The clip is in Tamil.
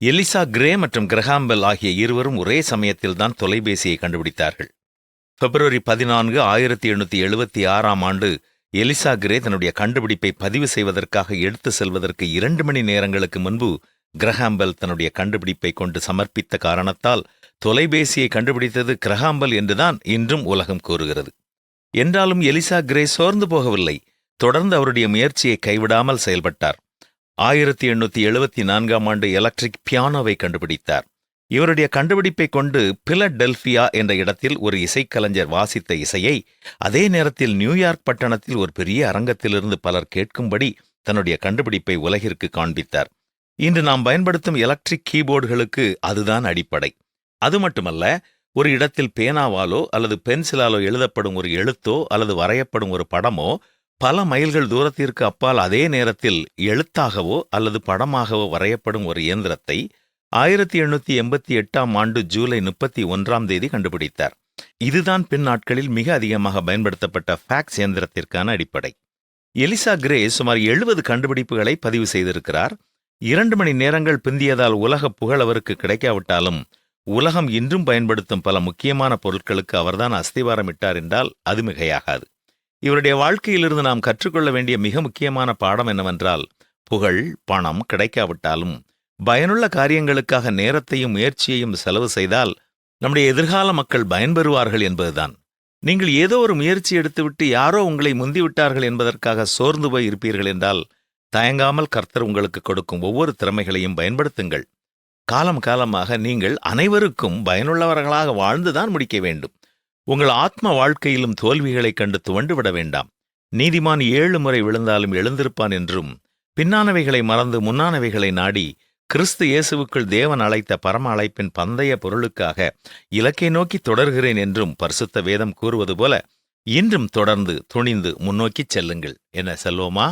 எலிசா கிரே மற்றும் கிரஹாம் பெல் ஆகிய இருவரும் ஒரே சமயத்தில்தான் தொலைபேசியை கண்டுபிடித்தார்கள். பிப்ரவரி 14, 1876 ஆண்டு எலிசா கிரே தன்னுடைய கண்டுபிடிப்பை பதிவு செய்வதற்காக எடுத்து செல்வதற்கு 2 மணி நேரங்களுக்கு முன்பு கிரஹாம் பெல் தன்னுடைய கண்டுபிடிப்பை கொண்டு சமர்ப்பித்த காரணத்தால் தொலைபேசியை கண்டுபிடித்தது கிரஹாம் பெல் என்றுதான் இன்றும் உலகம் கூறுகிறது. என்றாலும் எலிசா கிரே சோர்ந்து போகவில்லை. தொடர்ந்து அவருடைய முயற்சியை கைவிடாமல் செயல்பட்டார். 1874 ஆண்டு எலக்ட்ரிக் பியானோவை கண்டுபிடித்தார். இவருடைய கண்டுபிடிப்பை கொண்டு பிலடெல்பியா என்ற இடத்தில் ஒரு இசைக்கலைஞர் வாசித்த இசையை அதே நேரத்தில் நியூயார்க் பட்டணத்தில் ஒரு பெரிய அரங்கத்திலிருந்து பலர் கேட்கும்படி தன்னுடைய கண்டுபிடிப்பை உலகிற்கு காண்பித்தார். இன்று நாம் பயன்படுத்தும் எலக்ட்ரிக் கீபோர்டுகளுக்கு அதுதான் அடிப்படை. அது மட்டுமல்ல, ஒரு இடத்தில் பேனாவாலோ அல்லது பென்சிலாலோ எழுதப்படும் ஒரு எழுத்தோ அல்லது வரையப்படும் ஒரு படமோ பல மைல்கள் தூரத்திற்கு அப்பால் அதே நேரத்தில் எழுத்தாகவோ அல்லது படமாகவோ வரையப்படும் ஒரு இயந்திரத்தை 1888 ஆண்டு ஜூலை 31 கண்டுபிடித்தார். இதுதான் பின் நாட்களில் மிக அதிகமாக பயன்படுத்தப்பட்ட ஃபேக்ஸ் இயந்திரத்திற்கான அடிப்படை. எலிசா கிரே சுமார் 70 கண்டுபிடிப்புகளை பதிவு செய்திருக்கிறார். 2 மணி நேரங்கள் பிந்தியதால் உலக புகழ் அவருக்கு கிடைக்காவிட்டாலும் உலகம் இன்றும் பயன்படுத்தும் பல முக்கியமான பொருட்களுக்கு அவர்தான் அஸ்திவாரமிட்டார் என்றால் அது மிகையாகாது. இவருடைய வாழ்க்கையிலிருந்து நாம் கற்றுக்கொள்ள வேண்டிய மிக முக்கியமான பாடம் என்னவென்றால், புகழ், பணம் கிடைக்காவிட்டாலும் பயனுள்ள காரியங்களுக்காக நேரத்தையும் முயற்சியையும் செலவு செய்தால் நம்முடைய எதிர்கால மக்கள் பயன்பெறுவார்கள் என்பதுதான். நீங்கள் ஏதோ ஒரு முயற்சி எடுத்துவிட்டு யாரோ உங்களை முந்திவிட்டார்கள் என்பதற்காக சோர்ந்து போய் இருப்பீர்கள் என்றால் தயங்காமல் கர்த்தர் உங்களுக்கு கொடுக்கும் ஒவ்வொரு திறமைகளையும் பயன்படுத்துங்கள். காலம் காலமாக நீங்கள் அனைவருக்கும் பயனுள்ளவர்களாக வாழ்ந்துதான் முடிக்க வேண்டும். உங்கள் ஆத்ம வாழ்க்கையிலும் தோல்விகளைக் கண்டு துவண்டுவிட வேண்டாம். நீதிமான் 7 முறை விழுந்தாலும் எழுந்திருப்பான் என்றும், பின்னானவைகளை மறந்து முன்னானவைகளை நாடி கிறிஸ்து இயேசுவுக்குள் தேவன் அழைத்த பரம அழைப்பின் பந்தய பொருளுக்காக இலக்கை நோக்கி தொடர்கிறேன் என்றும் பரிசுத்த வேதம் கூறுவது போல இன்றும் தொடர்ந்து துணிந்து முன்னோக்கிச் செல்லுங்கள். என்ன செல்வோமா?